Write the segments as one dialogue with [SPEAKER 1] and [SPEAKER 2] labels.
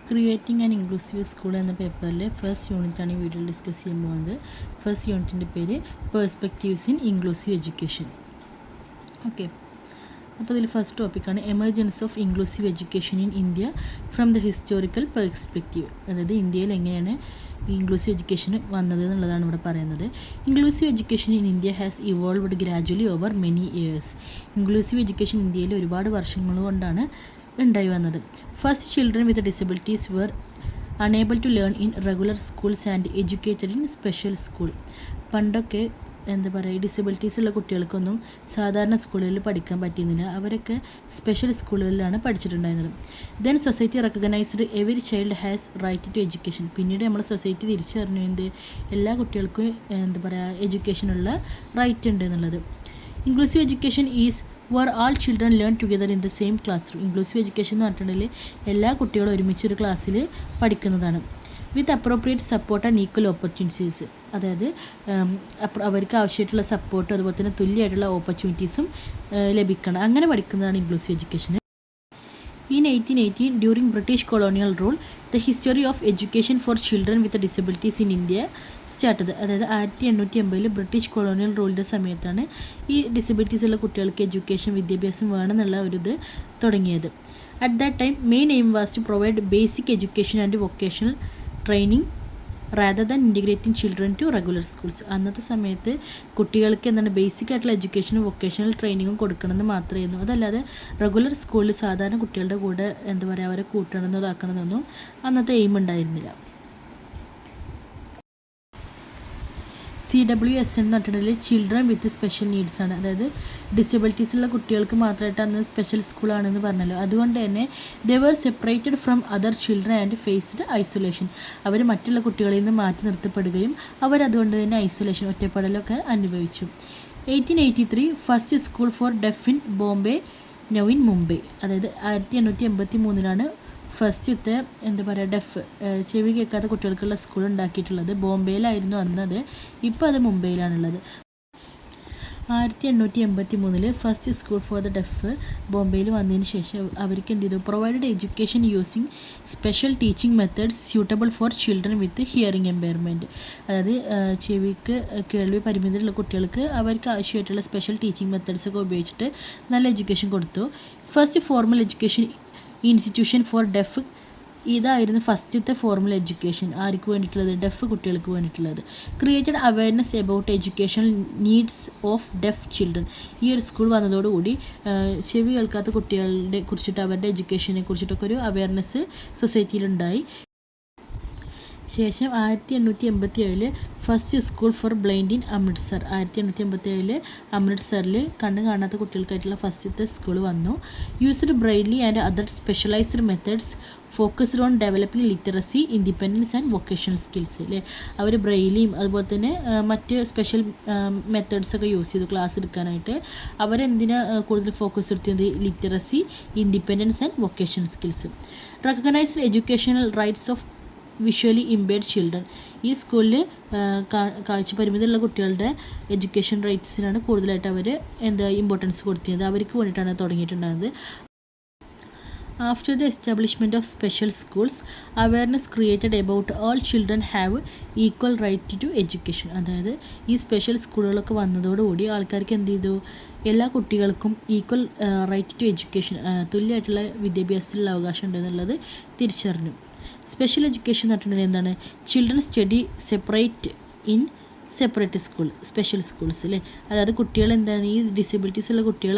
[SPEAKER 1] Creating and inclusive school എന്ന പേപ്പറിലെ first യൂണിറ്റാണ് ഈ വീഡിയോയിൽ ഡിസ്കസ് ചെയ്യാൻ പോകുന്നത്. ഫസ്റ്റ് യൂണിറ്റിൻ്റെ പേര് perspectives in inclusive education. Okay, അപ്പോൾ ഇതിൽ ഫസ്റ്റ് ടോപ്പിക്കാണ് emergence of inclusive education in India from the historical perspective. അതായത് ഇന്ത്യയിൽ എങ്ങനെയാണ് ഇൻക്ലൂസീവ് എഡ്യൂക്കേഷൻ വന്നത് എന്നുള്ളതാണ് ഇവിടെ പറയുന്നത്. Inclusive education in India has evolved gradually over many years. Inclusive education ഇന്ത്യയിൽ ഒരുപാട് വർഷങ്ങൾ കൊണ്ടാണ് ഉണ്ടായി വന്നത്. First children with disabilities were unable to learn in regular schools and educated in special school. പണ്ടൊക്കെ എന്താ പറയുക, ഡിസബിലിറ്റീസ് ഉള്ള കുട്ടികൾക്കൊന്നും സാധാരണ സ്കൂളുകളിൽ പഠിക്കാൻ പറ്റിയിരുന്നില്ല. അവരൊക്കെ സ്പെഷ്യൽ സ്കൂളുകളിലാണ് പഠിച്ചിട്ടുണ്ടായിരുന്നത്. Then society recognised every child has right to education. പിന്നീട് നമ്മൾ സൊസൈറ്റി തിരിച്ചറിഞ്ഞു എല്ലാ കുട്ടികൾക്കും എന്താ പറയുക, എഡ്യൂക്കേഷനുള്ള റൈറ്റ് ഉണ്ട് എന്നുള്ളത്. Inclusive education is where all children learn together in the same classroom. Inclusive education എന്ന് പറഞ്ഞിട്ടുണ്ടെങ്കിൽ എല്ലാ കുട്ടികളും ഒരുമിച്ച് ഒരു ക്ലാസ്സിൽ പഠിക്കുന്നതാണ്. With appropriate support and equal opportunities. അതായത് അവർക്ക് ആവശ്യമായിട്ടുള്ള സപ്പോർട്ടും അതുപോലെ തന്നെ തുല്യമായിട്ടുള്ള ഓപ്പർച്യൂണിറ്റീസും ലഭിക്കണം. അങ്ങനെ പഠിക്കുന്നതാണ് inclusive education. In 1818, during British colonial rule, the history of education for children with disabilities in India സ്റ്റാർട്ടത്. അതായത് 1880 ബ്രിട്ടീഷ് കൊളോണിയൽ റൂളിൻ്റെ സമയത്താണ് ഈ ഡിസബിലിറ്റീസ് ഉള്ള കുട്ടികൾക്ക് എഡ്യൂക്കേഷൻ, വിദ്യാഭ്യാസം വേണമെന്നുള്ള ഒരു ഇത് തുടങ്ങിയത്. At that time main aim was to provide basic education and vocational training rather than integrating children to regular schools. അന്നത്തെ സമയത്ത് കുട്ടികൾക്ക് എന്താണ് ബേസിക് ആയിട്ടുള്ള എഡ്യൂക്കേഷനും വൊക്കേഷണൽ ട്രെയിനിങ്ങും കൊടുക്കണമെന്ന് മാത്രമായിരുന്നു. അതല്ലാതെ റെഗുലർ സ്കൂളിൽ സാധാരണ കുട്ടികളുടെ കൂടെ എന്താ പറയുക, അവരെ കൂട്ടണമെന്നോ ഇതാക്കണമെന്നൊന്നും അന്നത്തെ എയിം ഉണ്ടായിരുന്നില്ല. CWS എന്ന് പറഞ്ഞിട്ടുണ്ടെങ്കിൽ ചിൽഡ്രൻ വിത്ത് സ്പെഷ്യൽ നീഡ്സ് ആണ്. അതായത് ഡിസബിലിറ്റീസ് ഉള്ള കുട്ടികൾക്ക് മാത്രമായിട്ട് അന്ന് സ്പെഷ്യൽ സ്കൂളാണെന്ന് പറഞ്ഞല്ലോ. അതുകൊണ്ട് തന്നെ they were separated from other children and faced isolation. അവർ മറ്റുള്ള കുട്ടികളിൽ നിന്ന് മാറ്റി നിർത്തപ്പെടുകയും അവരതുകൊണ്ട് തന്നെ ഐസൊലേഷൻ, ഒറ്റപ്പെടലൊക്കെ അനുഭവിച്ചു. 1883 first school for deaf in Bombay, now in Mumbai. അതായത് 1883 ഫസ്റ്റത്തെ എന്താ പറയുക, ഡെഫ് ചെവി കേൾക്കാത്ത കുട്ടികൾക്കുള്ള സ്കൂൾ ഉണ്ടാക്കിയിട്ടുള്ളത് ബോംബെയിലായിരുന്നു അന്നത്. ഇപ്പോൾ അത് മുംബൈയിലാണുള്ളത്. 1883 first school for the def ബോംബെയിൽ വന്നതിന് ശേഷം അവർക്ക് എന്ത് ചെയ്തു, provided education using special teaching methods suitable for children with hearing എംപയർമെൻറ്റ്. അതായത് ചെവിക്ക് കേൾവി പരിമിതിയുള്ള കുട്ടികൾക്ക് അവർക്ക് ആവശ്യമായിട്ടുള്ള സ്പെഷ്യൽ ടീച്ചിങ് മെത്തേഡ്സ് ഒക്കെ ഉപയോഗിച്ചിട്ട് നല്ല എഡ്യൂക്കേഷൻ കൊടുത്തു. First formal education institution for deaf. ഇതായിരുന്നു ഫസ്റ്റത്തെ ഫോർമൽ എഡ്യൂക്കേഷൻ. ആർക്ക് വേണ്ടിയിട്ടുള്ളത്? ഡെഫ് കുട്ടികൾക്ക് വേണ്ടിയിട്ടുള്ളത്. Created awareness about educational needs of deaf children. ഈ ഒരു സ്കൂൾ വന്നതോടുകൂടി ചെവി കേൾക്കാത്ത കുട്ടികളുടെ കുറിച്ചിട്ട്, അവരുടെ എഡ്യൂക്കേഷനെ കുറിച്ചിട്ടൊക്കെ ഒരു അവയർനെസ് സൊസൈറ്റിയിലുണ്ടായി. ശേഷം 1887 first school four blind in Amritsar. 1887 അമൃത്സറിൽ കണ്ണ് കാണാത്ത കുട്ടികൾക്കായിട്ടുള്ള ഫസ്റ്റത്തെ സ്കൂൾ വന്നു. Used Braille and other specialised methods focused on developing literacy, independence and vocational skills. അല്ലേ, അവർ ബ്രെയിലിയും അതുപോലെ തന്നെ മറ്റ് സ്പെഷ്യൽ മെത്തേഡ്സൊക്കെ യൂസ് ചെയ്തു ക്ലാസ് എടുക്കാനായിട്ട്. അവരെന്തിനാ കൂടുതൽ ഫോക്കസ് എടുത്തത്? Literacy, independence and vocational skills. Recognised educational rights of visually impaired children. ഈ സ്കൂളിൽ കാഴ്ച പരിമിതിയുള്ള കുട്ടികളുടെ എഡ്യൂക്കേഷൻ റൈറ്റ്സിനാണ് കൂടുതലായിട്ട് അവർ ഇമ്പോർട്ടൻസ് കൊടുത്തിരുന്നത്. അവർക്ക് വേണ്ടിയിട്ടാണ് തുടങ്ങിയിട്ടുണ്ടായത്. After the establishment of special schools, awareness created about all children have equal right to education. അതായത് ഈ സ്പെഷ്യൽ സ്കൂളുകളൊക്കെ വന്നതോടുകൂടി ആൾക്കാർക്ക് എന്ത് ചെയ്തു, എല്ലാ കുട്ടികൾക്കും ഈക്വൽ റൈറ്റ് ടു എഡ്യൂക്കേഷൻ, തുല്യമായിട്ടുള്ള വിദ്യാഭ്യാസത്തിലുള്ള അവകാശം ഉണ്ടെന്നുള്ളത് തിരിച്ചറിഞ്ഞു. സ്പെഷ്യൽ എഡ്യൂക്കേഷൻ എന്ന് പറഞ്ഞിട്ടുണ്ടെങ്കിൽ എന്താണ്? Children study separate in separate school, special schools. അല്ലേ, അതായത് കുട്ടികൾ എന്താണ്, ഈ ഡിസബിലിറ്റീസ് ഉള്ള കുട്ടികൾ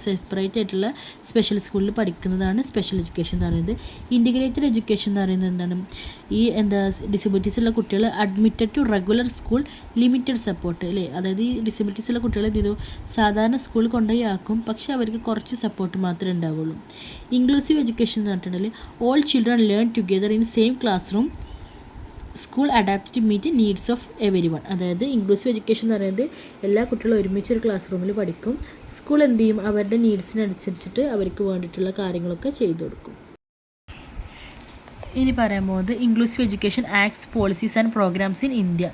[SPEAKER 1] സെപ്പറേറ്റ് ആയിട്ടുള്ള സ്പെഷ്യൽ സ്കൂളിൽ പഠിക്കുന്നതാണ് സ്പെഷ്യൽ എഡ്യൂക്കേഷൻ എന്ന് പറയുന്നത്. ഇൻറ്റിഗ്രേറ്റഡ് എഡ്യൂക്കേഷൻ എന്ന് പറയുന്നത് എന്താണ്? ഈ ഡിസബിലിറ്റീസ് ഉള്ള കുട്ടികൾ admitted to regular school, limited support. അല്ലേ, അതായത് ഈ ഡിസബിലിറ്റീസ് ഉള്ള കുട്ടികൾ എന്ത് ചെയ്തു, സാധാരണ സ്കൂളിൽ കൊണ്ടുപോയി ആക്കും, പക്ഷേ അവർക്ക് കുറച്ച് സപ്പോർട്ട് മാത്രമേ ഉണ്ടാവുള്ളൂ. ഇൻക്ലൂസീവ് എഡ്യൂക്കേഷൻ എന്ന് പറഞ്ഞിട്ടുണ്ടെങ്കിൽ all children learn together in same classroom, school adapt to meet needs of everyone. അതായത് ഇൻക്ലൂസീവ് എഡ്യൂക്കേഷൻ എന്ന് പറയുന്നത് എല്ലാ കുട്ടികളും ഒരുമിച്ച് ഒരു ക്ലാസ് റൂമിൽ പഠിക്കും. സ്കൂൾ എന്ത് ചെയ്യും, അവരുടെ നീഡ്സിനനുസരിച്ചിട്ട് അവർക്ക് വേണ്ടിയിട്ടുള്ള കാര്യങ്ങളൊക്കെ ചെയ്തു കൊടുക്കും. ഇനി പറയാൻ പോകുന്നത് inclusive education acts, policies and programmes in India.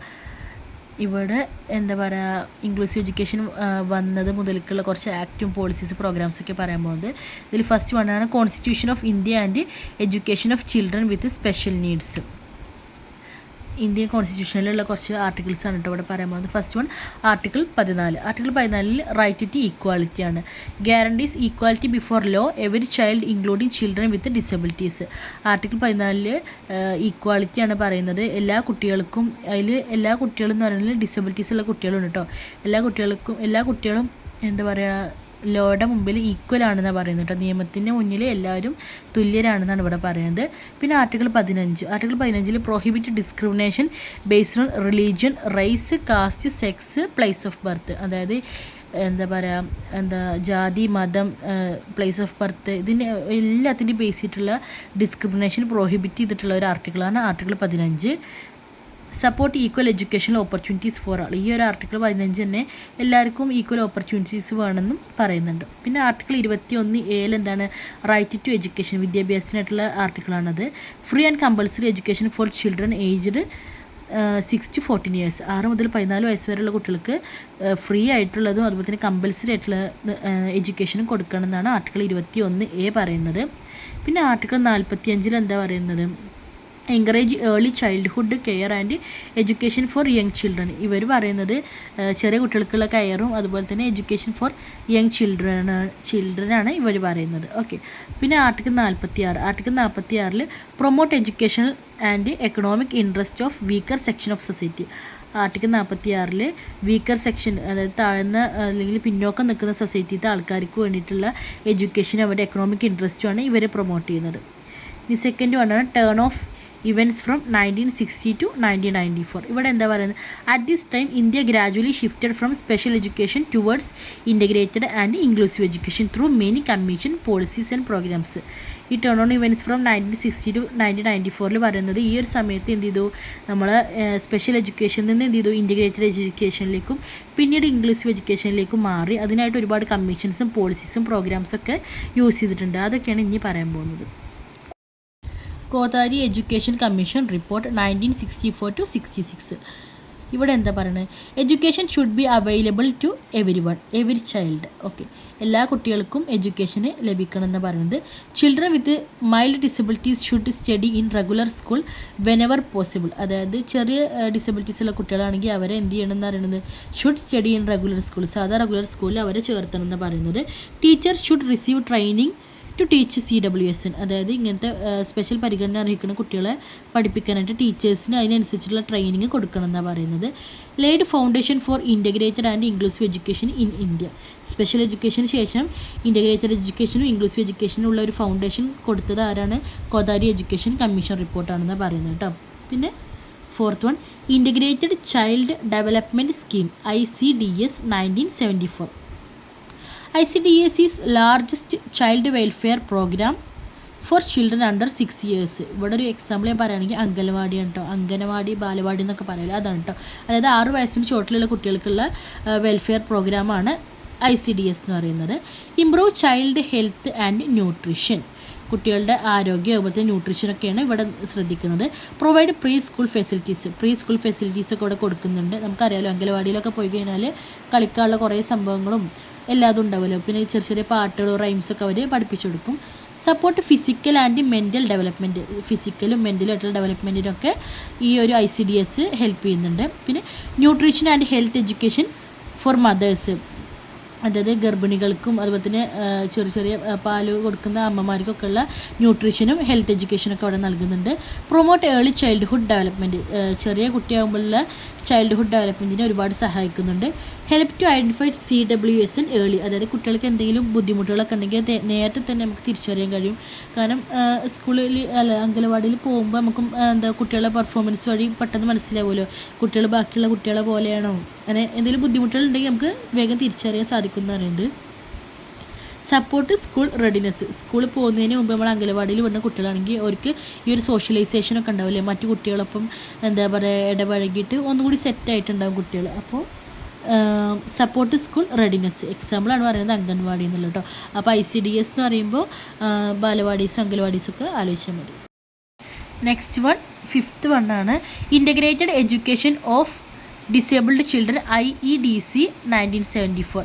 [SPEAKER 1] ഇവിടെ എന്താ പറയുക, ഇൻക്ലൂസീവ് എഡ്യൂക്കേഷൻ വന്നത് മുതൽക്കുള്ള കുറച്ച് ആക്റ്റും പോളിസീസ് പ്രോഗ്രാംസൊക്കെ പറയാൻ പോകുന്നത്. ഇതിൽ ഫസ്റ്റ് വണ്ണാണ് constitution of India and education of children with special needs. Indian കോൺസ്റ്റിറ്റ്യൂഷനിലുള്ള കുറച്ച് ആർട്ടിക്കിൾസാണ് കേട്ടോ ഇവിടെ പറയാൻ പോകുന്നത്. First one article 14. Article 14 right to equality ആണ്. Guarantees equality before law every child including children with disabilities. Article 14 equality ആണ് പറയുന്നത്. എല്ലാ കുട്ടികൾക്കും, അതിൽ എല്ലാ കുട്ടികളും എന്ന് പറയുന്നത് ഡിസബിലിറ്റീസ് ഉള്ള കുട്ടികളുണ്ട് കേട്ടോ. എല്ലാ കുട്ടികളും എന്താ പറയുക, ലോയുടെ മുമ്പിൽ ഈക്വൽ ആണെന്നാണ് പറയുന്നത് കേട്ടോ. നിയമത്തിൻ്റെ മുന്നിൽ എല്ലാവരും തുല്യരാണെന്നാണ് ഇവിടെ പറയുന്നത്. പിന്നെ article 15. Article 15 prohibit discrimination based on religion, race, caste, sex, place of birth. അതായത് എന്താ പറയുക, ജാതി, മതം, പ്ലേസ് ഓഫ് ബർത്ത്, ഇതിൻ്റെ എല്ലാത്തിൻ്റെയും ബേസ് ചെയ്തിട്ടുള്ള ഡിസ്ക്രിമിനേഷൻ പ്രോഹിബിറ്റ് ചെയ്തിട്ടുള്ള ഒരു ആർട്ടിക്കിളാണ് article 15. Support equal educational opportunities for all. ഈ ഒരു ആർട്ടിക്കിൾ 15 തന്നെ എല്ലാവർക്കും ഈക്വൽ ഓപ്പർച്യൂണിറ്റീസ് വേണമെന്നും പറയുന്നുണ്ട്. പിന്നെ ആർട്ടിക്കിൾ 21A എന്താണ്, റൈറ്റ് ടു എഡ്യൂക്കേഷൻ, വിദ്യാഭ്യാസത്തിനായിട്ടുള്ള ആർട്ടിക്കിളാണത്. Free and compulsory education for children aged 6 to 14 years. 6 മുതൽ 14 വയസ്സ് വരെയുള്ള കുട്ടികൾക്ക് ഫ്രീ ആയിട്ടുള്ളതും അതുപോലെ തന്നെ കമ്പൾസറി ആയിട്ടുള്ള എഡ്യൂക്കേഷനും കൊടുക്കണം എന്നാണ് ആർട്ടിക്കിൾ 21A പറയുന്നത്. പിന്നെ ആർട്ടിക്കിൾ 45 എന്താ പറയുന്നത്, encourage early childhood care and education for young children. ഇവർ പറയുന്നത് ചെറിയ കുട്ടികൾക്കുള്ള കെയറും അതുപോലെ തന്നെ എഡ്യൂക്കേഷൻ ഫോർ യങ് ചിൽഡ്രനാണ് ഇവർ പറയുന്നത്. ഓക്കെ. പിന്നെ article 46. Article 46 promote educational and economic interest of weaker section of society. Article 46 weaker section, അതായത് താഴ്ന്ന അല്ലെങ്കിൽ പിന്നോക്കം നിൽക്കുന്ന സൊസൈറ്റിയിലത്തെ ആൾക്കാർക്ക് വേണ്ടിയിട്ടുള്ള എഡ്യൂക്കേഷൻ, അവരുടെ എക്കണോമിക് ഇൻട്രസ്റ്റുമാണ് ഇവർ പ്രൊമോട്ട് ചെയ്യുന്നത്. ഇനി സെക്കൻഡ് വണ്ണാണ് turn of events from 1960 to 1994. ഇവിടെ എന്താ പറയുന്നത്, at this time India gradually shifted from special education towards integrated and inclusive education through many commission policies and programmes. ഈ turn on events from 1960 to 1994 പറയുന്നത് ഈ ഒരു സമയത്ത് എന്ത് ചെയ്തു, നമ്മൾ സ്പെഷ്യൽ എഡ്യൂക്കേഷനിൽ നിന്ന് എന്ത് ചെയ്തു, ഇൻ്റഗ്രേറ്റഡ് എഡ്യൂക്കേഷനിലേക്കും പിന്നീട് ഇൻക്ലൂസീവ് എഡ്യൂക്കേഷനിലേക്കും മാറി. അതിനായിട്ട് ഒരുപാട് കമ്മീഷൻസും പോളിസീസും പ്രോഗ്രാംസൊക്കെ യൂസ് ചെയ്തിട്ടുണ്ട്. അതൊക്കെയാണ് ഇനി പറയാൻ പോകുന്നത്. Kothari education commission report 1964 to 66. ഇവിടെ എന്താ പറയുന്നത്, education should be available to every child. Okay, എല്ലാ കുട്ടികൾക്കും എഡ്യൂക്കേഷന് ലഭിക്കണം എന്ന് പറയുന്നത്. Children with mild disabilities should study in regular school whenever possible. അതായത് ചെറിയ ഡിസബിലിറ്റീസ് ഉള്ള കുട്ടികളാണെങ്കിൽ അവരെ എന്ത് ചെയ്യണം എന്ന് പറയുന്നത്, should study in regular school, സാധാ റെഗുലർ സ്കൂളിൽ അവരെ ചേർത്തണം എന്ന് പറയുന്നത്. Teacher should receive training to teach CWS. അതായത് ഇങ്ങനത്തെ സ്പെഷ്യൽ പരിഗണന അർഹിക്കുന്ന കുട്ടികളെ പഠിപ്പിക്കാനായിട്ട് ടീച്ചേഴ്സിന് അതിനനുസരിച്ചുള്ള ട്രെയിനിങ് കൊടുക്കണം എന്നാണ് പറയുന്നത്. Laid foundation for integrated and inclusive education in India. Special എഡ്യൂക്കേഷന് ശേഷം ഇൻ്റഗ്രേറ്റഡ് എഡ്യൂക്കേഷനും ഇൻക്ലൂസീവ് എഡ്യൂക്കേഷനും ഉള്ള ഒരു ഫൗണ്ടേഷൻ കൊടുത്തത് ആരാണ്, കോത്താരി എഡ്യൂക്കേഷൻ കമ്മീഷൻ റിപ്പോർട്ടാണെന്ന് പറയുന്നത് കേട്ടോ. പിന്നെ fourth one integrated child development scheme ICDS 1974. ICDS is largest child welfare program for children under 6 years. ഇവിടെ ഒരു എക്സാമ്പിൾ ഞാൻ പറയുകയാണെങ്കിൽ അംഗനവാടിയാണ് കേട്ടോ. അംഗനവാടി, ബാലവാടി എന്നൊക്കെ പറയില്ല, അതാണ് കേട്ടോ. അതായത് 6 വയസ്സിന് ചോട്ടിലുള്ള കുട്ടികൾക്കുള്ള വെൽഫെയർ പ്രോഗ്രാമാണ് ICDS എന്ന് പറയുന്നത്. Improve child health and nutrition. കുട്ടികളുടെ ആരോഗ്യം അതുപോലെ ന്യൂട്രീഷനൊക്കെയാണ് ഇവിടെ ശ്രദ്ധിക്കുന്നത്. പ്രൊവൈഡ് പ്രീ സ്കൂൾ ഫെസിലിറ്റീസൊക്കെ ഇവിടെ കൊടുക്കുന്നുണ്ട്. നമുക്കറിയാമല്ലോ, അംഗനവാടിയിലൊക്കെ പോയി കഴിഞ്ഞാൽ കളിക്കാനുള്ള കുറേ സംഭവങ്ങളും എല്ലാതും ഉണ്ടാവുമല്ലോ. പിന്നെ ചെറിയ ചെറിയ പാട്ടുകളും റൈംസൊക്കെ അവർ പഠിപ്പിച്ചു കൊടുക്കും. Support physical and mental development. ഫിസിക്കലും മെൻ്റലും ആയിട്ടുള്ള ഡെവലപ്മെൻറ്റിനൊക്കെ ഈ ഒരു ICDS ഹെൽപ്പ് ചെയ്യുന്നുണ്ട്. പിന്നെ nutrition and health education for mothers. അതായത് ഗർഭിണികൾക്കും അതുപോലെ തന്നെ ചെറിയ പാല് കൊടുക്കുന്ന അമ്മമാർക്കൊക്കെ ഉള്ള ന്യൂട്രീഷനും ഹെൽത്ത് എഡ്യൂക്കേഷനൊക്കെ അവിടെ നൽകുന്നുണ്ട്. Promote early childhood development. ചെറിയ കുട്ടിയാകുമ്പോഴുള്ള ചൈൽഡ്ഹുഡ് ഡെവലപ്മെൻറ്റിനെ ഒരുപാട് സഹായിക്കുന്നുണ്ട്. Help to identify CWS in early. അതായത് കുട്ടികൾക്ക് എന്തെങ്കിലും ബുദ്ധിമുട്ടുകളൊക്കെ ഉണ്ടെങ്കിൽ നേരത്തെ തന്നെ നമുക്ക് തിരിച്ചറിയാൻ കഴിയും. കാരണം സ്കൂളിൽ അംഗനവാടിയിൽ പോകുമ്പോൾ നമുക്ക് കുട്ടികളുടെ പെർഫോമൻസ് വഴി പെട്ടെന്ന് മനസ്സിലാവുമല്ലോ, കുട്ടികൾ ബാക്കിയുള്ള കുട്ടികളെ പോലെയാണോ, അങ്ങനെ എന്തെങ്കിലും ബുദ്ധിമുട്ടുകളുണ്ടെങ്കിൽ നമുക്ക് വേഗം തിരിച്ചറിയാൻ സാധിക്കും എന്ന് പറയുന്നത്. Support school readiness. സ്കൂളിൽ പോകുന്നതിന് മുമ്പ് നമ്മൾ അംഗനവാടിയിൽ വരുന്ന കുട്ടികളാണെങ്കിൽ അവർക്ക് ഈ ഒരു സോഷ്യലൈസേഷനൊക്കെ ഉണ്ടാവില്ലേ, മറ്റു കുട്ടികളൊപ്പം എന്താ പറയുക ഇടപഴകിയിട്ട് ഒന്നുകൂടി സെറ്റായിട്ടുണ്ടാകും കുട്ടികൾ. അപ്പോൾ സപ്പോർട്ട് സ്കൂൾ റെഡിനെസ് എക്സാമ്പിളാണ് പറയുന്നത് അംഗൻവാടി എന്നുള്ളത് കേട്ടോ. അപ്പോൾ ICDS എന്ന് പറയുമ്പോൾ ബാലവാടീസും അംഗൻവാടീസൊക്കെ ആലോചിച്ചാൽ മതി. നെക്സ്റ്റ് വൺ, ഫിഫ്ത്ത് വണ്ണാണ് integrated education of Disabled Children IEDC 1974.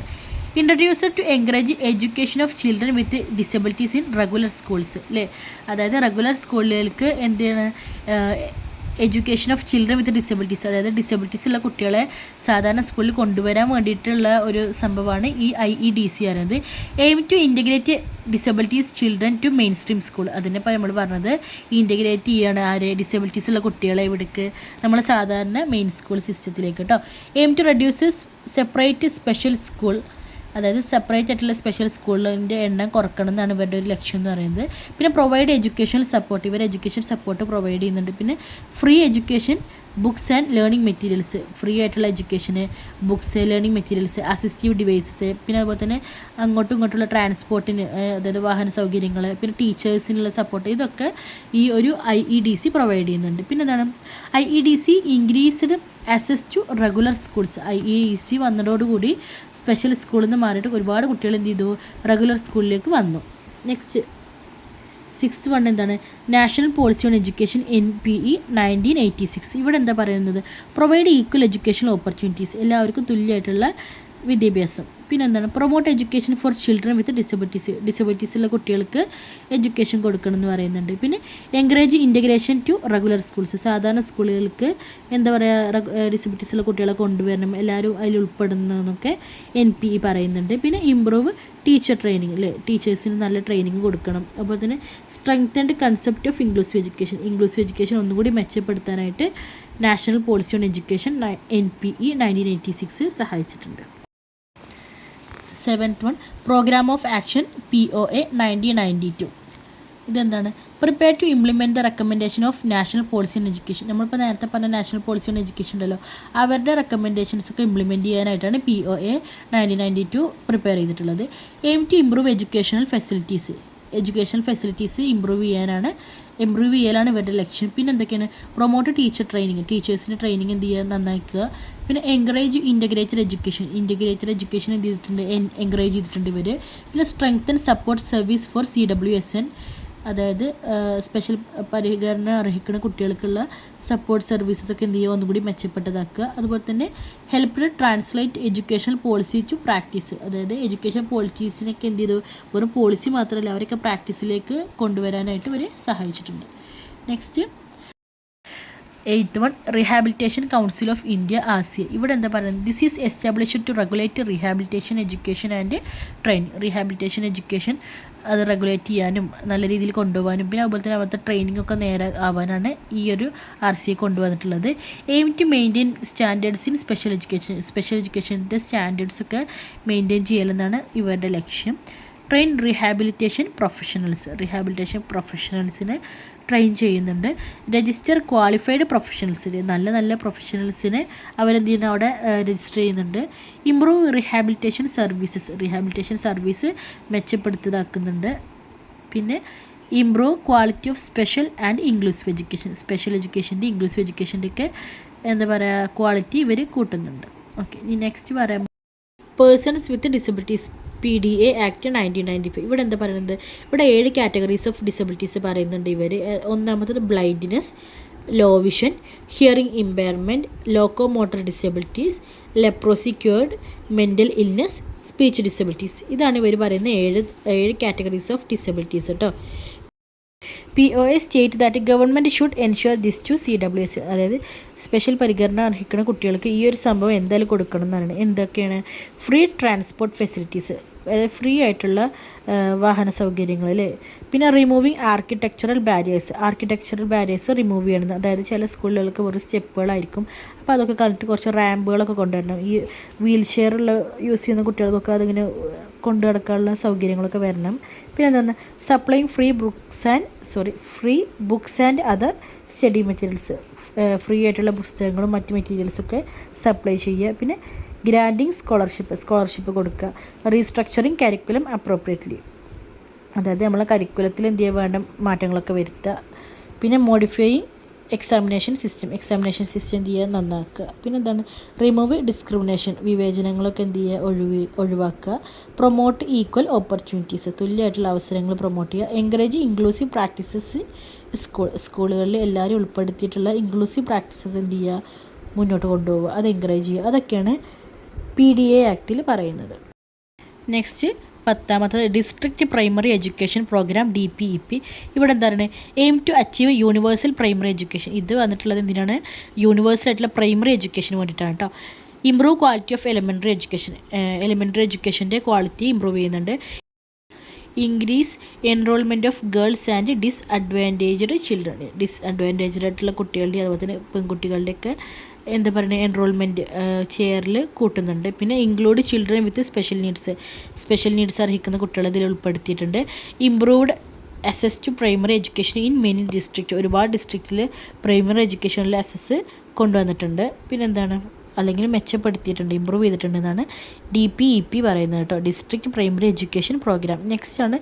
[SPEAKER 1] Introduced to encourage education of children with disabilities in regular schools. അല്ലേ, അതായത് റെഗുലർ സ്കൂളുകൾക്ക് എന്താണ് education of children with disabilities, അതായത് ഡിസബിലിറ്റീസ് ഉള്ള കുട്ടികളെ സാധാരണ സ്കൂളിൽ കൊണ്ടുവരാൻ വേണ്ടിയിട്ടുള്ള ഒരു സംഭവമാണ് ഈ IEDC പറയുന്നത്. Aim to integrate disabilities children to mainstream school. അതിനിപ്പോൾ നമ്മൾ പറഞ്ഞത് ഇൻറ്റഗ്രേറ്റ് ചെയ്യാണ് ആരെ, ഡിസബിലിറ്റീസ് ഉള്ള കുട്ടികളെ ഇവിടേക്ക് നമ്മൾ സാധാരണ മെയിൻ സ്കൂൾ സിസ്റ്റത്തിലേക്ക് കേട്ടോ. Aim to reduce separate special school, അതായത് സെപ്പറേറ്റ് ആയിട്ടുള്ള സ്പെഷ്യൽ സ്കൂളിൻ്റെ എണ്ണം കുറക്കണം എന്നാണ് ഇവരുടെ ഒരു ലക്ഷ്യം എന്ന് പറയുന്നത്. പിന്നെ പ്രൊവൈഡ് എഡ്യൂക്കേഷണൽ സപ്പോർട്ട്, ഇവർ എഡ്യൂക്കേഷൻ സപ്പോർട്ട് പ്രൊവൈഡ് ചെയ്യുന്നുണ്ട്. പിന്നെ free education, books and learning materials, free ആയിട്ടുള്ള എഡ്യൂക്കേഷന്, books, learning materials, assistive devices, പിന്നെ അതുപോലെ തന്നെ അങ്ങോട്ടും ഇങ്ങോട്ടുള്ള ട്രാൻസ്പോർട്ടിന്, അതായത് വാഹന സൗകര്യങ്ങൾ, പിന്നെ ടീച്ചേഴ്സിനുള്ള സപ്പോർട്ട്, ഇതൊക്കെ ഈ ഒരു IEDC പ്രൊവൈഡ് ചെയ്യുന്നുണ്ട്. പിന്നെ എന്താണ് IEDC increased access to regular schools. IEDC വന്നതോടുകൂടി സ്പെഷ്യൽ സ്കൂളിൽ നിന്ന് മാറിയിട്ട് ഒരുപാട് കുട്ടികൾ എന്ത് ചെയ്തു, റെഗുലർ സ്കൂളിലേക്ക് വന്നു. നെക്സ്റ്റ് 6th വൺ എന്താണ്, national policy on education NPE 1986. ഇവിടെ എന്താ പറയുന്നത്, പ്രൊവൈഡ് ഈക്വൽ എഡ്യൂക്കേഷണൽ ഓപ്പർച്യൂണിറ്റീസ്, എല്ലാവർക്കും തുല്യമായിട്ടുള്ള വിദ്യാഭ്യാസം. പിന്നെ എന്താണ്, promote education for children with disabilities ഉള്ള കുട്ടികൾക്ക് എഡ്യൂക്കേഷൻ കൊടുക്കണം എന്ന് പറയുന്നുണ്ട്. പിന്നെ encourage integration to regular schools, സാധാരണ സ്കൂളുകൾക്ക് എന്താ പറയുക, ഡിസബിലിറ്റീസ് ഉള്ള കുട്ടികളെ കൊണ്ടുവരണം, എല്ലാവരും അതിൽ ഉൾപ്പെടുന്നതെന്നൊക്കെ NPE പറയുന്നുണ്ട്. പിന്നെ ഇംപ്രൂവ് ടീച്ചർ ട്രെയിനിങ്, അല്ലേ, ടീച്ചേഴ്സിന് നല്ല ട്രെയിനിങ് കൊടുക്കണം. അതുപോലെ തന്നെ strengthened concept of inclusive education ഒന്നുകൂടി മെച്ചപ്പെടുത്താനായിട്ട് national policy on education NPE 1986 സഹായിച്ചിട്ടുണ്ട്. 7th one, programme of action POA 1992. ഇതെന്താണ്, prepare to implement the recommendation of national policy on education. നമ്മളിപ്പോൾ നേരത്തെ പറഞ്ഞ നാഷണൽ പോളിസി ഓൺ എഡ്യൂക്കേഷൻ ഉണ്ടല്ലോ, അവരുടെ റെക്കമെൻഡേഷൻസ് ഒക്കെ ഇംപ്ലിമെൻറ്റ് ചെയ്യാനായിട്ടാണ് POA 1992 പ്രിപ്പയർ ചെയ്തിട്ടുള്ളത്. Aim to improve educational facilities improve ചെയ്യലാണ് ഇവരുടെ ലക്ഷ്യം. പിന്നെ എന്തൊക്കെയാണ്, പ്രൊമോട്ട് ടീച്ചർ ട്രെയിനിങ്, ടീച്ചേഴ്സിന് ട്രെയിനിങ് എന്ത് ചെയ്യുക, നന്നാക്കുക. പിന്നെ എൻകറേജ് ഇൻറ്റഗ്രേറ്റഡ് എഡ്യൂക്കേഷൻ എന്ത് ചെയ്തിട്ടുണ്ട്, എൻകറേജ് ചെയ്തിട്ടുണ്ട് ഇവർ. പിന്നെ strengthen support service for CWSN, അതായത് സ്പെഷ്യൽ പരിഗണന അർഹിക്കുന്ന കുട്ടികൾക്കുള്ള സപ്പോർട്ട് സർവീസസ് ഒക്കെ എന്ത് ചെയ്യുക, ഒന്നുകൂടി മെച്ചപ്പെട്ടതാക്കുക. അതുപോലെ തന്നെ help translate education policy to practice, അതായത് എഡ്യൂക്കേഷൻ പോളിസീസിനൊക്കെ എന്ത് ചെയ്തു, വെറും പോളിസി മാത്രമല്ല അവരൊക്കെ പ്രാക്ടീസിലേക്ക് കൊണ്ടുവരാനായിട്ട് ഇവർ സഹായിച്ചിട്ടുണ്ട്. Next 8th one, rehabilitation council of India ASEA. ഇവിടെ എന്താ പറയുന്നത്, this is established to regulate rehabilitation education and training. Rehabilitation education അത് റെഗുലേറ്റ് ചെയ്യാനും നല്ല രീതിയിൽ കൊണ്ടുപോകാനും പിന്നെ അതുപോലെ തന്നെ അവിടുത്തെ ട്രെയിനിങ് ഒക്കെ നേരെ ആവാനാണ് ഈ ഒരു RCA കൊണ്ടുവന്നിട്ടുള്ളത്. Aim to maintain standards in special എഡ്യൂക്കേഷൻ്റെ സ്റ്റാൻഡേർഡ്സ് ഒക്കെ മെയിൻറ്റെയിൻ ചെയ്യലെന്നാണ് ഇവരുടെ ലക്ഷ്യം. ട്രെയിൻ റീഹാബിലിറ്റേഷൻ പ്രൊഫഷണൽസിനെ ട്രെയിൻ ചെയ്യുന്നുണ്ട്. രജിസ്റ്റർ ക്വാളിഫൈഡ് പ്രൊഫഷണൽസിന്, നല്ല പ്രൊഫഷണൽസിനെ അവരെന്ത് ചെയ്യുന്നു, അവിടെ രജിസ്റ്റർ ചെയ്യുന്നുണ്ട്. ഇംപ്രൂവ് റീഹാബിലിറ്റേഷൻ സർവീസ് മെച്ചപ്പെടുത്തതാക്കുന്നുണ്ട്. പിന്നെ ഇംപ്രൂവ് ക്വാളിറ്റി ഓഫ് സ്പെഷ്യൽ എഡ്യൂക്കേഷൻ്റെ ഒക്കെ എന്താ പറയുക, ക്വാളിറ്റി ഇവർ കൂട്ടുന്നുണ്ട്. ഓക്കെ, ഇനി നെക്സ്റ്റ് പറയാം, persons with disabilities PDA act 1995. ഇവിടെ എന്താ പറയുന്നത്, ഇവിടെ 7 കാറ്റഗറീസ് ഓഫ് ഡിസബിലിറ്റീസ് പറയുന്നുണ്ട് ഇവർ. ഒന്നാമത്തത് blindness, low vision, hearing impairment, locomotor disabilities, leprosy cured, mental illness, speech disabilities. ഇതാണ് ഇവർ പറയുന്ന 7 കാറ്റഗറീസ് ഓഫ് ഡിസബിലിറ്റീസ് കേട്ടോ. POA state that government should ensure this to CWS, അതായത് സ്പെഷ്യൽ പരിഗണന അർഹിക്കുന്ന കുട്ടികൾക്ക് ഈ ഒരു സംഭവം എന്തായാലും കൊടുക്കണം എന്നാണ്. എന്തൊക്കെയാണ്, ഫ്രീ ട്രാൻസ്പോർട്ട് ഫെസിലിറ്റീസ്, അതായത് ഫ്രീ ആയിട്ടുള്ള വാഹന സൗകര്യങ്ങൾ, അല്ലേ. പിന്നെ റിമൂവിങ് ആർക്കിടെക്ചറൽ ബാരിയേഴ്സ് റിമൂവ് ചെയ്യണം. അതായത് ചില സ്കൂളുകൾക്ക് വെറും സ്റ്റെപ്പുകളായിരിക്കും, അപ്പോൾ അതൊക്കെ കണ്ടിട്ട് കുറച്ച് റാമ്പുകളൊക്കെ കൊണ്ടുവരണം. ഈ വീൽ ചെയറുള്ള യൂസ് ചെയ്യുന്ന കുട്ടികൾക്കൊക്കെ അതിങ്ങനെ കൊണ്ടു നടക്കാനുള്ള സൗകര്യങ്ങളൊക്കെ വരണം. പിന്നെ എന്താണ്, supplying free books and other study materials, free ആയിട്ടുള്ള പുസ്തകങ്ങളും മറ്റ് മെറ്റീരിയൽസൊക്കെ സപ്ലൈ ചെയ്യുക. പിന്നെ ഗ്രാൻഡിങ് സ്കോളർഷിപ്പ് കൊടുക്കുക. റീസ്ട്രക്ചറിങ് കരിക്കുലം അപ്രോപ്രിയറ്റ്ലി, അതായത് നമ്മളെ കരിക്കുലത്തിൽ എന്ത് ചെയ്യുക, വേണ്ട മാറ്റങ്ങളൊക്കെ വരുത്തുക. പിന്നെ മോഡിഫൈയിങ് എക്സാമിനേഷൻ സിസ്റ്റം എന്ത് ചെയ്യുക, നന്നാക്കുക. പിന്നെ എന്താണ്, റിമൂവ് ഡിസ്ക്രിമിനേഷൻ, വിവേചനങ്ങളൊക്കെ എന്ത് ചെയ്യുക, ഒഴിവാക്കുക. പ്രൊമോട്ട് ഈക്വൽ ഓപ്പർച്യൂണിറ്റീസ്, തുല്യമായിട്ടുള്ള അവസരങ്ങൾ പ്രൊമോട്ട് ചെയ്യുക. എൻകറേജ് ഇൻക്ലൂസീവ് പ്രാക്ടീസസ് സ്കൂളുകളിൽ എല്ലാവരും ഉൾപ്പെടുത്തിയിട്ടുള്ള ഇൻക്ലൂസീവ് പ്രാക്ടീസസ് എന്ത് ചെയ്യുക, മുന്നോട്ട് കൊണ്ടുപോവുക, അത് എൻകറേജ് ചെയ്യുക, അതൊക്കെയാണ് PDA ആക്റ്റിൽ പറയുന്നത്. നെക്സ്റ്റ് 10ാമത്തത് district primary education programme DPEP. ഇവിടെ എന്താണ് aim to achieve universal primary education. ഇത് വന്നിട്ടുള്ളത് എന്തിനാണ്? യൂണിവേഴ്സൽ ആയിട്ടുള്ള പ്രൈമറി എഡ്യൂക്കേഷന് വേണ്ടിയിട്ടാണ് കേട്ടോ. Improve quality of elementary education. Elementary എഡ്യൂക്കേഷൻ്റെ ക്വാളിറ്റി ഇമ്പ്രൂവ് ചെയ്യുന്നുണ്ട്. Increase enrolment of girls and disadvantaged children. Disadvantaged ആയിട്ടുള്ള കുട്ടികളുടെ അതുപോലെ തന്നെ പെൺകുട്ടികളുടെയൊക്കെ എന്താ പറയുക എൻറോൾമെൻറ്റ് ചെയറിൽ കൂട്ടുന്നുണ്ട്. പിന്നെ include children with special needs അർഹിക്കുന്ന കുട്ടികളെ ഇതിൽ ഉൾപ്പെടുത്തിയിട്ടുണ്ട്. Improved access to primary education in many district. ഒരുപാട് ഡിസ്ട്രിക്റ്റിൽ പ്രൈമറി എഡ്യൂക്കേഷനിൽ അസസ് കൊണ്ടുവന്നിട്ടുണ്ട്. പിന്നെന്താണ്, അല്ലെങ്കിൽ മെച്ചപ്പെടുത്തിയിട്ടുണ്ട്, ഇമ്പ്രൂവ് ചെയ്തിട്ടുണ്ടെന്നാണ് DPEP പറയുന്നത് കേട്ടോ, district primary education programme. Next ആണ്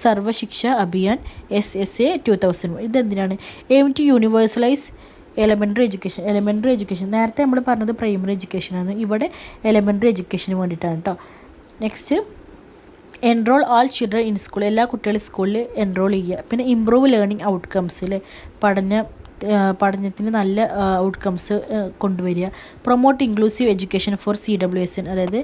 [SPEAKER 1] സർവശിക്ഷ അഭിയാൻ SSA 2001. ഇതെന്തിനാണ്? Aim to universalise elementary education. നേരത്തെ നമ്മൾ പറഞ്ഞത് പ്രൈമറി എഡ്യൂക്കേഷനാണ്, ഇവിടെ എലിമെൻ്ററി എഡ്യൂക്കേഷന് വേണ്ടിയിട്ടാണ് കേട്ടോ. Next enrol all children in school. എല്ലാ കുട്ടികളും സ്കൂളിൽ എൻറോൾ ചെയ്യുക. പിന്നെ ഇമ്പ്രൂവ് ലേണിംഗ് ഔട്ട്കംസിൽ പഠനത്തിന് നല്ല ഔട്ട്കംസ് കൊണ്ടുവരിക. Promote inclusive education for CWSN, അതായത്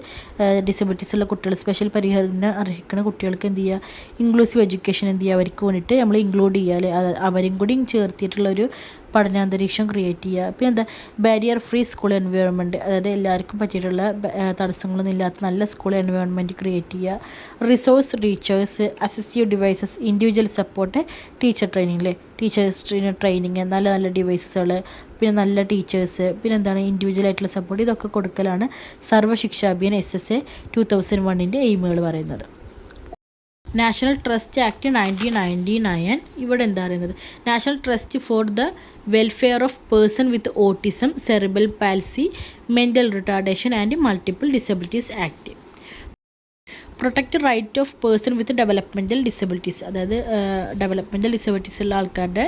[SPEAKER 1] ഡിസബിലിറ്റീസ് ഉള്ള കുട്ടികൾ, സ്പെഷ്യൽ പരിഗണന അർഹിക്കുന്ന കുട്ടികൾക്ക് എന്ത് ചെയ്യുക, ഇൻക്ലൂസീവ് എഡ്യൂക്കേഷൻ എന്ത് ചെയ്യുക, അവർക്ക് വേണ്ടിയിട്ട് നമ്മൾ ഇൻക്ലൂഡ് ചെയ്യുക, അവരും കൂടി ചേർത്തിട്ടുള്ളൊരു പഠനാന്തരീക്ഷം ക്രിയേറ്റ് ചെയ്യുക. പിന്നെ എന്താ, ബാരിയർ ഫ്രീ സ്കൂൾ എൻവയോൺമെൻറ്റ്, അതായത് എല്ലാവർക്കും പറ്റിയിട്ടുള്ള തടസ്സങ്ങളൊന്നും ഇല്ലാത്ത നല്ല സ്കൂൾ എൻവയോൺമെൻറ്റ് ക്രിയേറ്റ് ചെയ്യുക. Resource teachers, assistive devices, individual support, teacher training, training, നല്ല നല്ല ഡിവൈസസുകൾ, പിന്നെ നല്ല ടീച്ചേഴ്സ്, പിന്നെ എന്താണ് ഇൻഡിവിജ്വൽ ആയിട്ടുള്ള സപ്പോർട്ട്, ഇതൊക്കെ കൊടുക്കലാണ് സർവശിക്ഷാ അഭിയാൻ SSA 2001 എയിമുകൾ പറയുന്നത്. National trust act 1999. ഇവിടെ എന്താ പറയുന്നത്? National trust for the welfare of person with autism, cerebral palsy, mental retardation and multiple disabilities act. Protect right of person with developmental disabilities, അതായത് ഡെവലപ്മെൻറ്റൽ ഡിസബിലിറ്റീസ് ഉള്ള ആൾക്കാരുടെ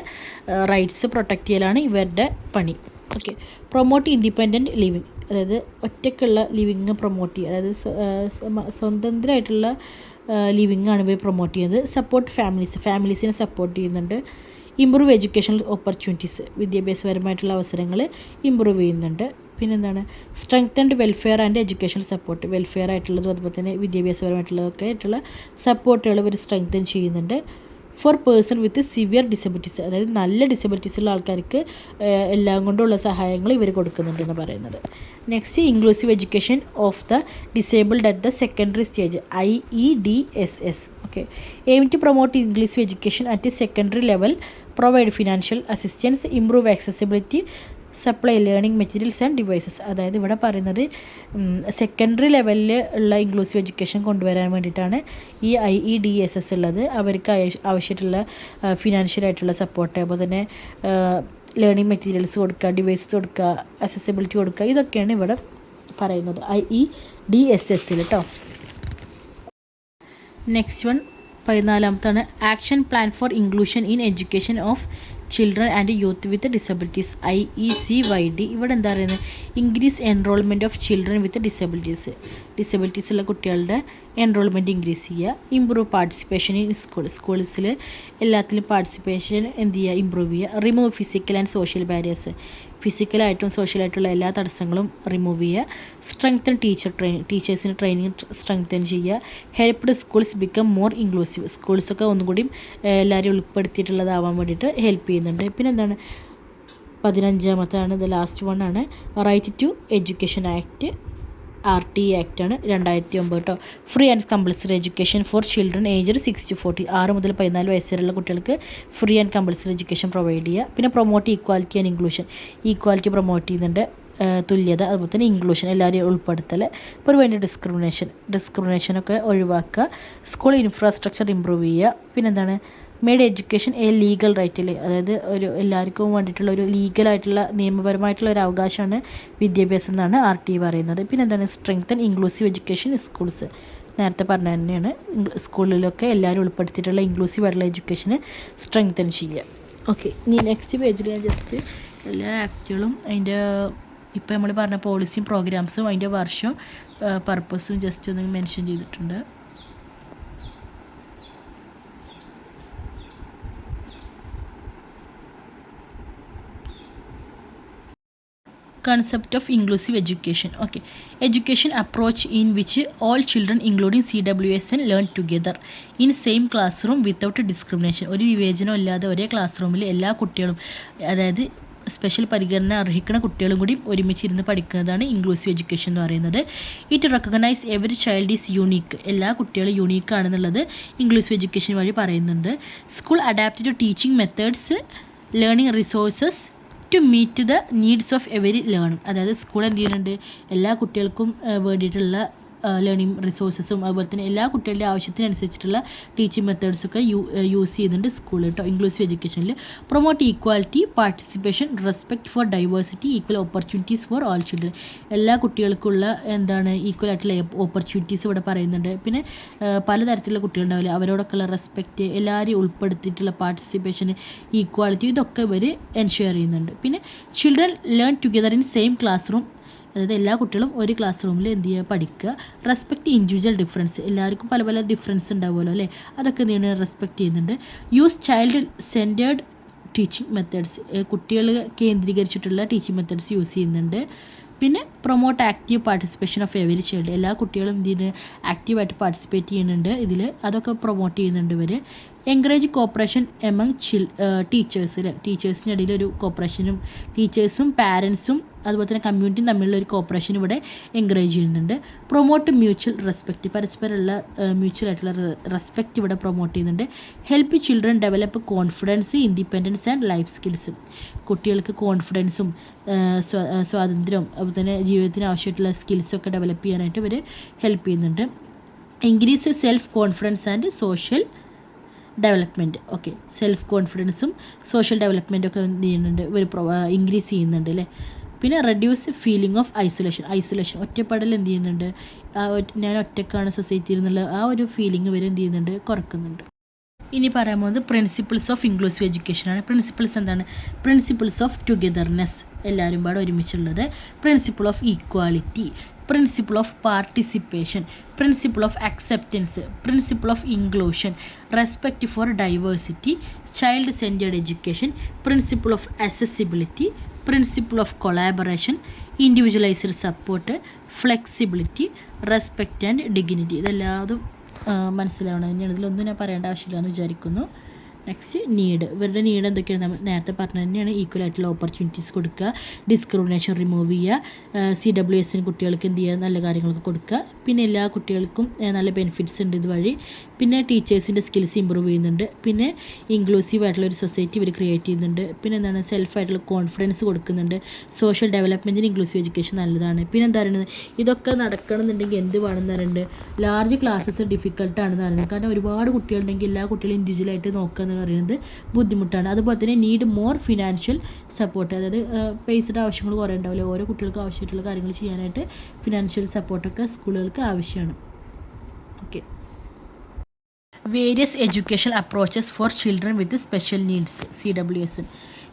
[SPEAKER 1] റൈറ്റ്സ് പ്രൊട്ടക്റ്റ് ചെയ്യലാണ് ഇവരുടെ പണി. Okay. Promote independent living, അതായത് ഒറ്റയ്ക്കുള്ള living promote ചെയ്യുക, അതായത് സ്വതന്ത്രമായിട്ടുള്ള living ആണ് ഇവർ പ്രൊമോട്ട് ചെയ്യുന്നത്. സപ്പോർട്ട് ഫാമിലീസിനെ സപ്പോർട്ട് ചെയ്യുന്നുണ്ട്. ഇമ്പ്രൂവ് എഡ്യൂക്കേഷണൽ ഓപ്പർച്യൂണിറ്റീസ്, വിദ്യാഭ്യാസപരമായിട്ടുള്ള അവസരങ്ങൾ ഇമ്പ്രൂവ് ചെയ്യുന്നുണ്ട്. പിന്നെന്താണ്, strengthened welfare and educational support, welfare ആയിട്ടുള്ളതും അതുപോലെ തന്നെ വിദ്യാഭ്യാസപരമായിട്ടുള്ളതൊക്കെ ആയിട്ടുള്ള സപ്പോർട്ടുകൾ ഇവർ സ്ട്രെങ്തൻ ചെയ്യുന്നുണ്ട്. For person with severe disabilities, അതായത് നല്ല ഡിസബിലിറ്റീസ് ഉള്ള ആൾക്കാർക്ക് എല്ലാം കൊണ്ടുള്ള സഹായങ്ങൾ ഇവർ കൊടുക്കുന്നുണ്ടെന്ന് പറയുന്നത്. Next, inclusive education of the disabled at the secondary stage, IEDSS. Okay. Aim to promote inclusive education at secondary level, provide financial assistance, improve accessibility, supply learning materials and devices. അതായത് ഇവിടെ പറയുന്നത് സെക്കൻഡറി ലെവലിൽ ഉള്ള inclusive education കൊണ്ടുവരാൻ വേണ്ടിയിട്ടാണ് ഈ IEDSS ഉള്ളത്. അവർക്ക് ആവശ്യമായിട്ടുള്ള ഫിനാൻഷ്യലായിട്ടുള്ള സപ്പോർട്ട്, അപ്പോൾ തന്നെ ലേണിംഗ് മെറ്റീരിയൽസ് കൊടുക്കുക, ഡിവൈസസ് കൊടുക്കുക, അക്സസിബിലിറ്റി കൊടുക്കുക, ഇതൊക്കെയാണ് ഇവിടെ പറയുന്നത് IEDSS കേട്ടോ. നെക്സ്റ്റ് വൺ 14ാമത്താണ് action plan for inclusion in education of children and youth with disabilities, IECYD. ഇവിടെ എന്താ പറയുന്നത്? Increase enrolment of children with disabilities ഉള്ള കുട്ടികളുടെ എൻറോൾമെൻറ്റ് ഇൻക്രീസ് ചെയ്യുക. ഇമ്പ്രൂവ് പാർട്ടിസിപ്പേഷൻ ഇൻ സ്കൂൾസിൽ എല്ലാത്തിലും പാർട്ടിസിപ്പേഷൻ എന്ത് ചെയ്യുക, ഇമ്പ്രൂവ് ചെയ്യുക. Remove physical and social barriers, ഫിസിക്കലായിട്ടും സോഷ്യലായിട്ടുള്ള എല്ലാ തടസ്സങ്ങളും റിമൂവ് ചെയ്യുക. സ്ട്രെങ്തൻ ടീച്ചേഴ്സിന് ട്രെയിനിങ് സ്ട്രെങ്തൻ ചെയ്യുക. Helped schools become more inclusive, സ്കൂൾസൊക്കെ ഒന്നുകൂടി എല്ലാവരും ഉൾപ്പെടുത്തിയിട്ടുള്ളതാവാൻ വേണ്ടിയിട്ട് ഹെൽപ്പ് ചെയ്യുന്നുണ്ട്. പിന്നെ എന്താണ്, 15ാമത്താണ്, ഇത് ലാസ്റ്റ് വൺ ആണ്, right to education act, RT ആക്റ്റാണ് 2009 കേട്ടോ. Free and compulsory education for children age 6 to 40, 6 മുതൽ 14 വയസ്സ് വരെയുള്ള കുട്ടികൾക്ക് free and compulsory education provide ചെയ്യുക. പിന്നെ promote equality and inclusion, equality promote ചെയ്യുന്നുണ്ട്, തുല്യത, അതുപോലെ തന്നെ ഇൻക്ലൂഷൻ, എല്ലാവരെയും ഉൾപ്പെടുത്തൽ. ഇപ്പോൾ വേണ്ട ഡിസ്ക്രിമിനേഷനൊക്കെ ഒഴിവാക്കുക. സ്കൂൾ ഇൻഫ്രാസ്ട്രക്ചർ ഇമ്പ്രൂവ് ചെയ്യുക. പിന്നെന്താണ്, മെയ്ഡ് എഡ്യൂക്കേഷൻ എ ലീഗൽ റൈറ്റിൽ, അതായത് ഒരു എല്ലാവർക്കും വേണ്ടിയിട്ടുള്ള ഒരു ലീഗലായിട്ടുള്ള നിയമപരമായിട്ടുള്ള ഒരു അവകാശമാണ് വിദ്യാഭ്യാസം എന്നാണ് RT പറയുന്നത്. പിന്നെ എന്താണ്, സ്ട്രെങ്തൻ ഇൻക്ലൂസീവ് എഡ്യൂക്കേഷൻ സ്കൂൾസ്, നേരത്തെ പറഞ്ഞ തന്നെയാണ്, സ്കൂളിലൊക്കെ എല്ലാവരും ഉൾപ്പെടുത്തിയിട്ടുള്ള ഇൻക്ലൂസീവ് ആയിട്ടുള്ള എഡ്യൂക്കേഷന് സ്ട്രെങ്തൻ ചെയ്യുക. ഓക്കെ. ഇനി നെക്സ്റ്റ് പേജിൽ ഞാൻ ജസ്റ്റ് എല്ലാ ആക്റ്റുകളും അതിൻ്റെ ഇപ്പോൾ നമ്മൾ പറഞ്ഞ പോളിസിയും പ്രോഗ്രാംസും അതിൻ്റെ വർഷവും പർപ്പസും ജസ്റ്റ് ഒന്ന് മെൻഷൻ ചെയ്തിട്ടുണ്ട്. concept of inclusive education. Okay, education approach in which all children including CWSN learn together in same classroom without discrimination. ഒരു വിവേചനം ഇല്ലാതെ ഒരേ ക്ലാസ് റൂമിൽ എല്ലാ കുട്ടികളും, അതായത് സ്പെഷ്യൽ പരിഗണന അർഹിക്കുന്ന കുട്ടികളും കൂടി ഒരുമിച്ചിരുന്ന് പഠിക്കുന്നതാണ് ഇൻക്ലൂസീവ് എഡ്യൂക്കേഷൻ എന്ന് പറയുന്നത്. It recognise every child is unique, എല്ലാ കുട്ടികളും യൂണീക്ക് ആണെന്നുള്ളത് ഇൻക്ലൂസീവ് എഡ്യൂക്കേഷൻ വഴി പറയുന്നുണ്ട്. School adapt to teaching methods, learning resources to meet the needs of every learning. അതായത് സ്കൂൾ എന്ത് ചെയ്യുന്നുണ്ട്, എല്ലാ കുട്ടികൾക്കും വേണ്ടിയിട്ടുള്ള ലേണിംഗ് റിസോഴ്സസും അതുപോലെ തന്നെ എല്ലാ കുട്ടികളുടെ ആവശ്യത്തിനനുസരിച്ചിട്ടുള്ള ടീച്ചിങ് മെത്തേഡ്സൊക്കെ യൂസ് ചെയ്യുന്നുണ്ട് സ്കൂൾ കേട്ടോ. ഇൻക്ലൂസീവ് എഡ്യൂക്കേഷനിൽ promote equality, participation, respect for diversity, equal opportunities for all children. എല്ലാ കുട്ടികൾക്കുള്ള ഈക്വൽ ആയിട്ടുള്ള ഓപ്പർച്യൂണിറ്റീസ് ഇവിടെ പറയുന്നുണ്ട്. പിന്നെ പലതരത്തിലുള്ള കുട്ടികളുണ്ടാവില്ല, അവരോടൊക്കെയുള്ള റെസ്പെക്റ്റ്, എല്ലാവരെയും ഉൾപ്പെടുത്തിയിട്ടുള്ള പാർട്ടിസിപ്പേഷൻ, ഈക്വാലിറ്റി, ഇതൊക്കെ ഇവർ എൻഷുർ ചെയ്യുന്നുണ്ട്. പിന്നെ children learn together in same class room, അതായത് എല്ലാ കുട്ടികളും ഒരു ക്ലാസ് റൂമിൽ എന്ത് ചെയ്യുക, പഠിക്കുക. റെസ്പെക്റ്റ് ഇൻഡിവിജ്വൽ ഡിഫറൻസ്, എല്ലാവർക്കും പല പല ഡിഫറൻസ് ഉണ്ടാവുമല്ലോ അല്ലേ, അതൊക്കെ എന്ത് ചെയ്യുന്നത്, റെസ്പെക്റ്റ് ചെയ്യുന്നുണ്ട്. Use child centred teaching methods, കുട്ടികൾ കേന്ദ്രീകരിച്ചിട്ടുള്ള ടീച്ചിങ് മെത്തേഡ്സ് യൂസ് ചെയ്യുന്നുണ്ട്. പിന്നെ promote active participation of every child, എല്ലാ കുട്ടികളും ഇതിന് ആക്റ്റീവായിട്ട് പാർട്ടിസിപ്പേറ്റ് ചെയ്യുന്നുണ്ട് ഇതിൽ, അതൊക്കെ പ്രൊമോട്ട് ചെയ്യുന്നുണ്ട് ഇവർ. എൻകറേജ് കോപ്പറേഷൻ എമംഗ് ടീച്ചേഴ്സിൽ, ടീച്ചേഴ്സിനിടയിൽ ഒരു കോപ്പറേഷനും, ടീച്ചേഴ്സും പാരൻസും അതുപോലെ തന്നെ കമ്മ്യൂണിറ്റിയും തമ്മിലുള്ള ഒരു കോപ്പറേഷൻ ഇവിടെ എൻകറേജ് ചെയ്യുന്നുണ്ട്. പ്രൊമോട്ട് മ്യൂച്വൽ റെസ്പെക്റ്റ്, പരസ്പരമുള്ള മ്യൂച്വൽ ആയിട്ടുള്ള റെസ്പെക്റ്റ് ഇവിടെ പ്രൊമോട്ട് ചെയ്യുന്നുണ്ട്. Help children develop confidence, independence and life skills, കുട്ടികൾക്ക് കോൺഫിഡൻസും സ്വാതന്ത്ര്യവും അതുപോലെ തന്നെ ജീവിതത്തിന് ആവശ്യമായിട്ടുള്ള സ്കിൽസൊക്കെ ഡെവലപ്പ് ചെയ്യാനായിട്ട് ഇവർ ഹെൽപ്പ് ചെയ്യുന്നുണ്ട്. Increase self confidence and social development. Okay, self കോൺഫിഡൻസും സോഷ്യൽ ഡെവലപ്മെൻറ്റും ഒക്കെ എന്ത് ചെയ്യുന്നുണ്ട്, ഇവർ ഇൻക്രീസ് ചെയ്യുന്നുണ്ട് അല്ലേ. പിന്നെ റെഡ്യൂസ് ഫീലിംഗ് ഓഫ് ഐസൊലേഷൻ, ഒറ്റപ്പെടൽ എന്ത് ചെയ്യുന്നുണ്ട്, ഞാൻ ഒറ്റക്കാണ് സൊസൈറ്റിയിൽ എന്നുള്ള ആ ഒരു ഫീലിംഗ് ഇവർ എന്ത് ചെയ്യുന്നുണ്ട്, കുറക്കുന്നുണ്ട്. ഇനി പറയാൻ പോകുന്നത് പ്രിൻസിപ്പിൾസ് ഓഫ് ഇൻക്ലൂസീവ് എഡ്യൂക്കേഷനാണ്. പ്രിൻസിപ്പിൾസ് എന്താണ്? പ്രിൻസിപ്പിൾസ് ഓഫ് ടുഗെദർനെസ്, എല്ലാവരും പാടെ ഒരുമിച്ചുള്ളത്. Principle of equality, principle of participation, principle of acceptance, principle of inclusion, respect for diversity, child centred education, principle of accessibility, principle of collaboration, individualised support, flexibility, respect and dignity. ഇതെല്ലാതും മനസ്സിലാവണം തന്നെയാണ്, ഇതിലൊന്നും ഞാൻ പറയേണ്ട ആവശ്യമില്ല എന്ന് വിചാരിക്കുന്നു. നെക്സ്റ്റ് നീഡ്, ഇവരുടെ നീഡ് എന്തൊക്കെയാണ് നമ്മൾ നേരത്തെ പറഞ്ഞ തന്നെയാണ്. ഈക്വൽ ആയിട്ടുള്ള ഓപ്പർച്യൂണിറ്റീസ് കൊടുക്കുക, ഡിസ്ക്രിമിനേഷൻ റിമൂവ് ചെയ്യുക, CWSN കുട്ടികൾക്ക് എന്ത് ചെയ്യുക, നല്ല കാര്യങ്ങളൊക്കെ കൊടുക്കുക. പിന്നെ എല്ലാ കുട്ടികൾക്കും നല്ല ബെനിഫിറ്റ്സ് ഉണ്ട് ഇതുവഴി. പിന്നെ ടീച്ചേഴ്സിൻ്റെ സ്കിൽസ് ഇമ്പ്രൂവ് ചെയ്യുന്നുണ്ട്. പിന്നെ ഇൻക്ലൂസീവ് ആയിട്ടുള്ള ഒരു സൊസൈറ്റി ഇവർ ക്രിയേറ്റ് ചെയ്യുന്നുണ്ട്. പിന്നെ എന്താണ്, സെൽഫായിട്ടുള്ള കോൺഫിഡൻസ് കൊടുക്കുന്നുണ്ട്. സോഷ്യൽ ഡെവലപ്മെൻറ്റിന് ഇൻക്ലൂസീവ് എഡ്യൂക്കേഷൻ നല്ലതാണ്. പിന്നെ എന്താ പറയുന്നത്, ഇതൊക്കെ നടക്കണമെന്നുണ്ടെങ്കിൽ എന്ത് വേണമെന്ന് പറയുന്നുണ്ട്, ലാർജ് ക്ലാസ്സസ് ഡിഫിക്കൽട്ടാണെന്ന് പറയുന്നത്. കാരണം ഒരുപാട് കുട്ടികളുണ്ടെങ്കിൽ എല്ലാ കുട്ടികളും ഇൻഡിവിജ്വലായിട്ട് നോക്കുക എന്ന് പറയുന്നത് ബുദ്ധിമുട്ടാണ്. അതുപോലെ തന്നെ നീഡ് മോർ ഫിനാൻഷ്യൽ സപ്പോർട്ട്, അതായത് പൈസയുടെ ആവശ്യങ്ങൾ കുറേ ഉണ്ടാവില്ല, ഓരോ കുട്ടികൾക്ക് ആവശ്യമായിട്ടുള്ള കാര്യങ്ങൾ ചെയ്യാനായിട്ട് ഫിനാൻഷ്യൽ സപ്പോർട്ടൊക്കെ സ്കൂളുകൾക്ക് ആവശ്യമാണ്. Okay, various education approaches for children with special needs,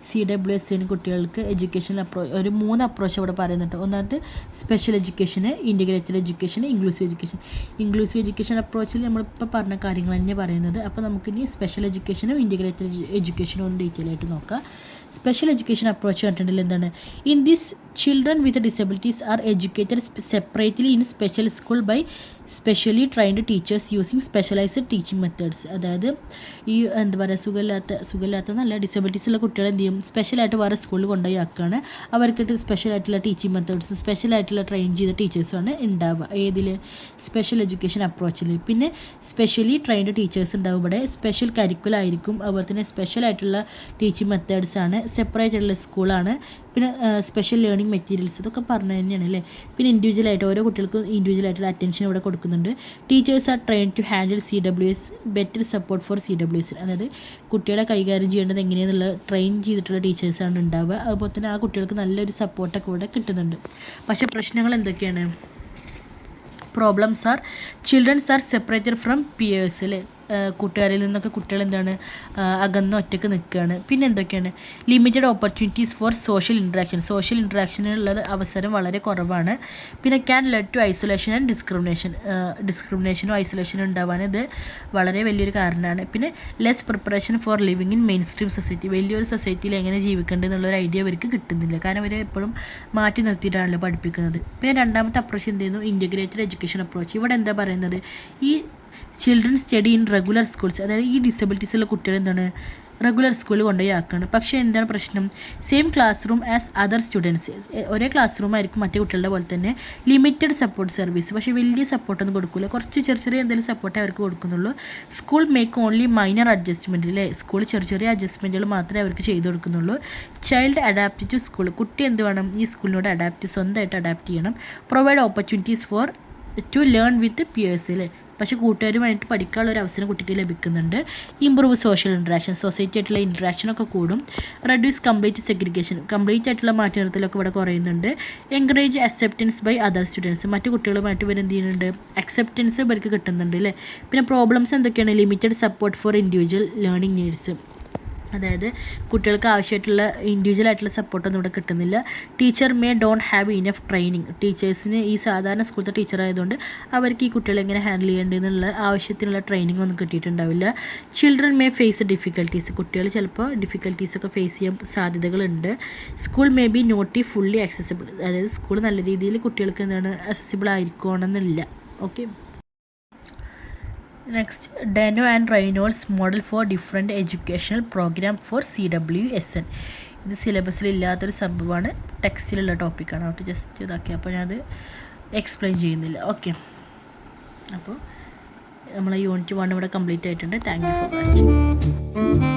[SPEAKER 1] CWSN കുട്ടികൾക്ക് എഡ്യൂക്കേഷൻ ഒരു 3 അപ്രോച്ച് അവിടെ പറയുന്നുണ്ട്. ഒന്നാമത് സ്പെഷ്യൽ എഡ്യൂക്കേഷന്, integrated education, inclusive education. Inclusive education അപ്രോച്ചിൽ നമ്മളിപ്പോൾ പറഞ്ഞ കാര്യങ്ങൾ തന്നെ പറയുന്നത്. അപ്പോൾ നമുക്കിനി സ്പെഷ്യൽ എഡ്യൂക്കേഷനും ഇൻറ്റിഗ്രേറ്റഡ് എഡ്യൂക്കേഷനും ഒന്ന് ഡീറ്റെയിൽ ആയിട്ട് നോക്കാം. സ്പെഷ്യൽ എഡ്യൂക്കേഷൻ അപ്രോച്ച് കണ്ടിട്ടുണ്ടെങ്കിൽ എന്താണ്, in this children with disabilities are educated separately in special school by specially trained teachers using specialised teaching methods. അതായത് ഈ എന്താ പറയുക, സുഖമില്ലാത്ത നല്ല ഡിസബിലിറ്റീസ് ഉള്ള കുട്ടികളെ എന്ത് ചെയ്യും, സ്പെഷ്യലായിട്ട് വേറെ സ്കൂളിൽ കൊണ്ടുപോയി ആക്കുകയാണ്. അവർക്ക് സ്പെഷ്യലായിട്ടുള്ള ടീച്ചിങ് മെത്തേഡ്സ്, സ്പെഷ്യലായിട്ടുള്ള ട്രെയിൻ ചെയ്ത ടീച്ചേഴ്സുമാണ് ഉണ്ടാവുക. ഏതിൽ? സ്പെഷ്യൽ എഡ്യൂക്കേഷൻ അപ്രോച്ചിൽ. പിന്നെ സ്പെഷ്യലി ട്രെയിൻഡ് ടീച്ചേഴ്സ് ഉണ്ടാവും ഇവിടെ. സ്പെഷ്യൽ കരിക്കുലം ആയിരിക്കും. അതുപോലെ തന്നെ സ്പെഷ്യലായിട്ടുള്ള ടീച്ചിങ് മെത്തേഡ്സ് ആണ്. സെപ്പറേറ്റ് ആയിട്ടുള്ള സ്കൂളാണ്. പിന്നെ സ്പെഷ്യൽ ലേണിംഗ് മെറ്റീരിയൽസ്, ഇതൊക്കെ പറഞ്ഞു തന്നെയാണ് അല്ലേ. പിന്നെ ഇൻഡിവിജ്വലായിട്ട് ഓരോ കുട്ടികൾക്കും ഇൻഡിവിജ്വലായിട്ടുള്ള അറ്റൻഷൻ ഇവിടെ കൊടുക്കുന്നുണ്ട്. Teachers are train to handle CWS, better support for CWS, അതായത് കുട്ടികളെ കൈകാര്യം ചെയ്യേണ്ടത് എങ്ങനെയാണെന്നുള്ള ട്രെയിൻ ചെയ്തിട്ടുള്ള ടീച്ചേഴ്സാണ് ഉണ്ടാവുക. അതുപോലെ തന്നെ ആ കുട്ടികൾക്ക് നല്ലൊരു സപ്പോർട്ടൊക്കെ ഇവിടെ കിട്ടുന്നുണ്ട്. പക്ഷേ പ്രശ്നങ്ങൾ എന്തൊക്കെയാണ്? Problems are childrens are separated from peers അല്ലേ. കൂട്ടുകാരിൽ നിന്നൊക്കെ കുട്ടികൾ എന്താണ് അകന്ന് ഒറ്റയ്ക്ക് നിൽക്കുകയാണ്. പിന്നെ എന്തൊക്കെയാണ് ലിമിറ്റഡ് ഓപ്പർച്യൂണിറ്റീസ് ഫോർ സോഷ്യൽ ഇൻട്രാക്ഷനുള്ള അവസരം വളരെ കുറവാണ്. പിന്നെ can lead to isolation and ഡിസ്ക്രിമിനേഷനും ഐസൊലേഷനും ഉണ്ടാവാൻ ഇത് വളരെ വലിയൊരു കാരണമാണ്. പിന്നെ less preparation for living in mainstream society, വലിയൊരു സൊസൈറ്റിയിൽ എങ്ങനെ ജീവിക്കേണ്ടത് എന്നുള്ളൊരു ഐഡിയ അവർക്ക് കിട്ടുന്നില്ല. കാരണം അവർ എപ്പോഴും മാറ്റി നിർത്തിയിട്ടാണല്ലോ പഠിപ്പിക്കുന്നത്. പിന്നെ രണ്ടാമത്തെ അപ്രോച്ച് എന്ത് ചെയ്യുന്നു, ഇൻറ്റഗ്രേറ്റഡ് എഡ്യൂക്കേഷൻ അപ്രോച്ച്. ഇവിടെ എന്താ പറയുന്നത്, ഈ children study in regular schools, അതായത് ഈ ഡിസബിലിറ്റീസുള്ള കുട്ടികൾ എന്താണ് റെഗുലർ സ്കൂളിൽ കൊണ്ടുപോയി ആക്കുകയാണ്. പക്ഷേ എന്താണ് പ്രശ്നം, same class room as other students, ഒരേ ക്ലാസ് റൂം ആയിരിക്കും മറ്റേ കുട്ടികളുടെ പോലെ തന്നെ. ലിമിറ്റഡ് സപ്പോർട്ട് സർവീസ്, പക്ഷേ വലിയ സപ്പോർട്ടൊന്നും കൊടുക്കില്ല, കുറച്ച് ചെറിയ എന്തെങ്കിലും സപ്പോർട്ടേ അവർക്ക് കൊടുക്കുന്നുള്ളൂ. School make only minor adjustment, അല്ലേ, സ്കൂൾ ചെറിയ അഡ്ജസ്റ്റ്മെൻറ്റുകൾ മാത്രമേ അവർക്ക് ചെയ്ത് കൊടുക്കുന്നുള്ളൂ. ചൈൽഡ് അഡാപ്റ്റ് ടു സ്കൂൾ, കുട്ടി എന്ത് വേണം, ഈ സ്കൂളിനോട് സ്വന്തമായിട്ട് അഡാപ്റ്റ് ചെയ്യണം. Provide opportunities for to learn with peers, അല്ലേ, പക്ഷേ കൂട്ടുകാരുമായിട്ട് പഠിക്കാനുള്ള ഒരു അവസരം കുട്ടിക്ക് ലഭിക്കുന്നുണ്ട്. ഇമ്പ്രൂവ് സോഷ്യൽ ഇൻട്രാക്ഷൻ, സൊസൈറ്റി ആയിട്ടുള്ള ഇൻട്രാക്ഷനൊക്കെ കൂടും. റെഡ്യൂസ് കംപ്ലീറ്റ് സെഗ്രിഗേഷൻ, കംപ്ലീറ്റ് ആയിട്ടുള്ള മാറ്റി നിർത്തലൊക്കെ ഇവിടെ കുറയുന്നുണ്ട്. Encourage acceptance by other students, മറ്റു കുട്ടികളുമായിട്ട് ഇവർ എന്ത് ചെയ്യുന്നുണ്ട്, അക്സെപ്റ്റൻസ് ഇവർക്ക് കിട്ടുന്നുണ്ട്, അല്ലേ. പിന്നെ പ്രോബ്ലംസ് എന്തൊക്കെയാണ്, limited support for individual learning needs, അതായത് കുട്ടികൾക്ക് ആവശ്യമായിട്ടുള്ള ഇൻഡിവിജ്വൽ ആയിട്ടുള്ള സപ്പോർട്ടൊന്നും ഇവിടെ കിട്ടുന്നില്ല. Teacher may don't have enough training, ടീച്ചേഴ്സിന് ഈ സാധാരണ സ്കൂളത്തെ ടീച്ചർ ആയതുകൊണ്ട് അവർക്ക് ഈ കുട്ടികളെ എങ്ങനെ ഹാൻഡിൽ ചെയ്യേണ്ടതെന്നുള്ള ആവശ്യത്തിനുള്ള ട്രെയിനിങ് ഒന്നും കിട്ടിയിട്ടുണ്ടാവില്ല. ചിൽഡ്രൻ മേ ഫേസ് ഡിഫിക്കൽട്ടീസ്, കുട്ടികൾ ചിലപ്പോൾ ഡിഫിക്കൽട്ടീസൊക്കെ ഫേസ് ചെയ്യാൻ സാധ്യതകളുണ്ട്. School may be not fully accessible, അതായത് സ്കൂൾ നല്ല രീതിയിൽ കുട്ടികൾക്ക് എന്താണ് അക്സസിബിൾ ആയിരിക്കണമെന്നില്ല. Okay, next Deno and Reynolds model for different educational programme for CWSN. ഇത് സിലബസിലില്ലാത്തൊരു സംഭവമാണ്, ടെക്സ്റ്റിലുള്ള ടോപ്പിക്കാണ്. അവിടെ ജസ്റ്റ് ഇതാക്കി, അപ്പോൾ ഞാനത് എക്സ്പ്ലെയിൻ ചെയ്യുന്നില്ല. ഓക്കെ, അപ്പോൾ നമ്മളെ യൂണിറ്റ് 1 ഇവിടെ കംപ്ലീറ്റ് ആയിട്ടുണ്ട്. Thank you for watching.